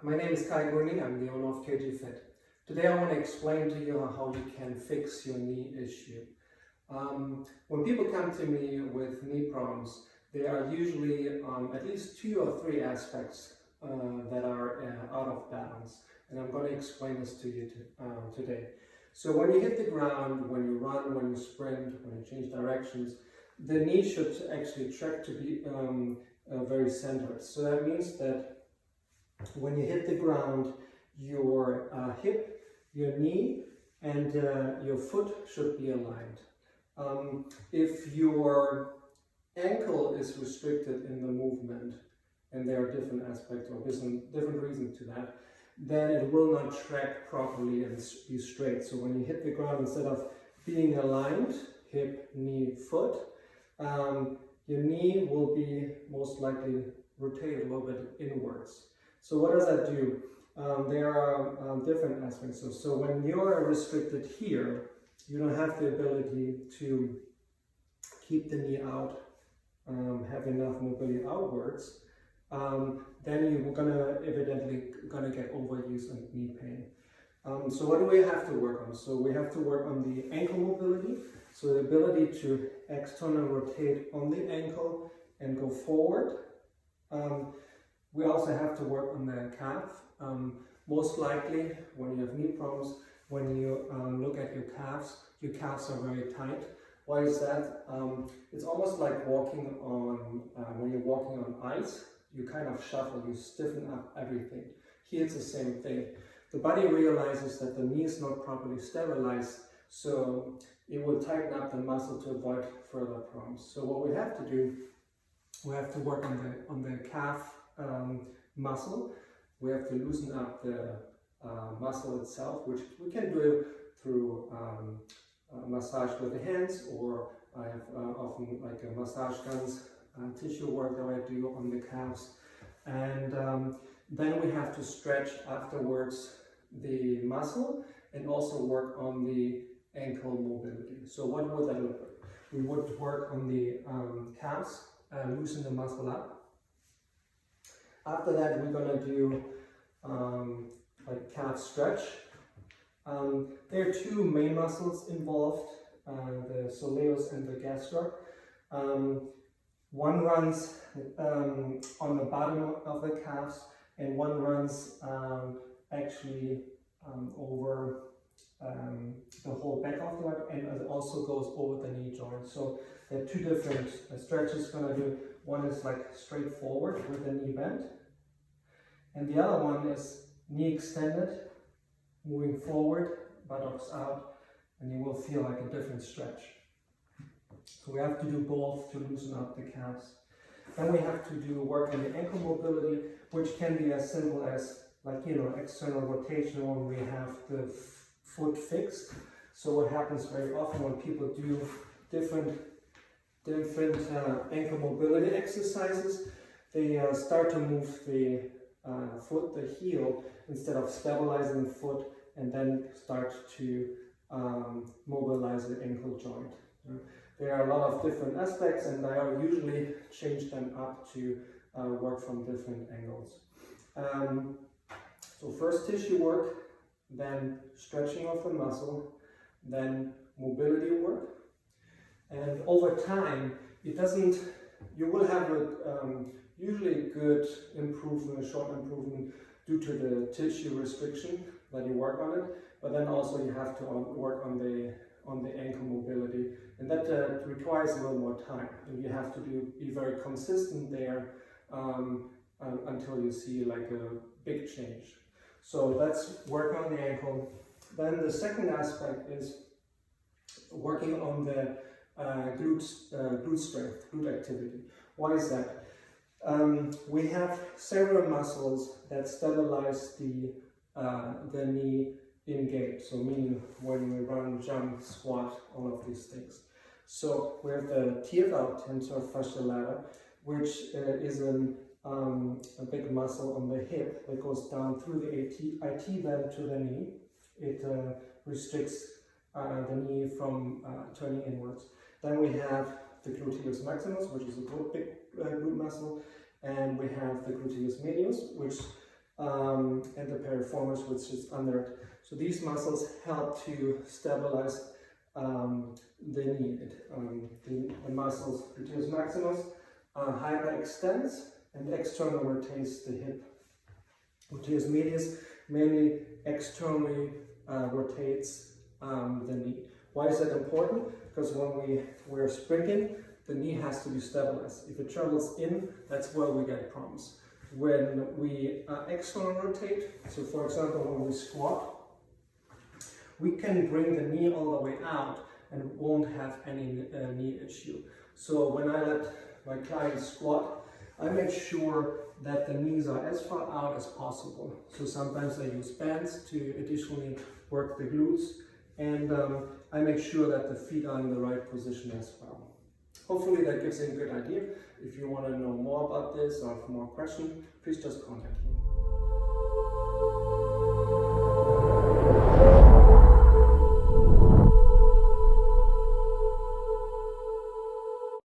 my name is Kai Gurni, I'm the owner of KG Fit. Today I want to explain to you how you can fix your knee issue. When people come to me with knee problems, there are usually at least 2 or 3 aspects that are out of balance. And I'm going to explain this to you today. So when you hit the ground, when you run, when you sprint, when you change directions, the knee should actually track to be very centered. So that means that when you hit the ground, your hip, your knee, and your foot should be aligned. If your ankle is restricted in the movement, and there are different aspects or different reasons to that, then it will not track properly and be straight. So when you hit the ground, instead of being aligned, hip, knee, foot, your knee will be most likely rotated a little bit inwards. So what does that do? There are different aspects. So when you are restricted here, you don't have the ability to keep the knee out, have enough mobility outwards, then you're evidently gonna get overuse and knee pain. So what do we have to work on? So we have to work on the ankle mobility, so the ability to externally rotate on the ankle and go forward. We also have to work on the calf. Most likely, when you have knee problems, when you look at your calves are very tight. Why is that? It's almost like walking on, when you're walking on ice, you kind of shuffle, you stiffen up everything. Here it's the same thing. The body realizes that the knee is not properly stabilized, so it will tighten up the muscle to avoid further problems. So what we have to do, we have to work on the calf muscle. We have to loosen up the muscle itself, which we can do through massage with the hands, or I have often like a massage guns, tissue work that I do on the calves. And then we have to stretch afterwards the muscle and also work on the ankle mobility. So what would that look like? We would work on the calves, loosen the muscle up. After that, we're going to do like calf stretch. There are 2 main muscles involved, the soleus and the gastroc. One runs on the bottom of the calves, and one runs actually over the whole back of the leg, and it also goes over the knee joint. So there are 2 different stretches going to do. One is like straight forward with the knee bent, and the other one is knee extended, moving forward, buttocks out, and you will feel like a different stretch. So we have to do both to loosen up the calves. Then we have to do work on the ankle mobility, which can be as simple as external rotation when we have the foot fixed. So what happens very often when people do different ankle mobility exercises, they start to move the foot, the heel, instead of stabilizing the foot, and then start to mobilize the ankle joint. There are a lot of different aspects, and I usually change them up to work from different angles. So first tissue work, then stretching of the muscle, then mobility work. And over time, you will have usually good improvement, a short improvement due to the tissue restriction that you work on it, but then also you have to work on the ankle mobility, and that requires a little more time, and you have to be very consistent there until you see like a big change. So that's work on the ankle. Then the second aspect is working on the glute strength, glute activity. Why is that? We have several muscles that stabilize the knee in gait, so meaning when we run, jump, squat, all of these things. So we have the TFL, tensor fascial ladder, which is a big muscle on the hip that goes down through the IT band to the knee. It restricts the knee from turning inwards. Then we have the gluteus maximus, which is a big glute muscle, and we have the gluteus medius, which and the piriformis, which is under it. So these muscles help to stabilize the knee. The muscles, gluteus maximus, hyperextends and external rotates the hip. Gluteus medius mainly externally rotates the knee. Why is that important? Because when we're sprinting, the knee has to be stabilized. If it travels in, that's where we get problems. When we external rotate, so for example when we squat, we can bring the knee all the way out and won't have any knee issue. So when I let my clients squat, I make sure that the knees are as far out as possible. So sometimes I use bands to additionally work the glutes, and I make sure that the feet are in the right position as well. Hopefully that gives you a good idea. If you want to know more about this or have more questions, please just contact me.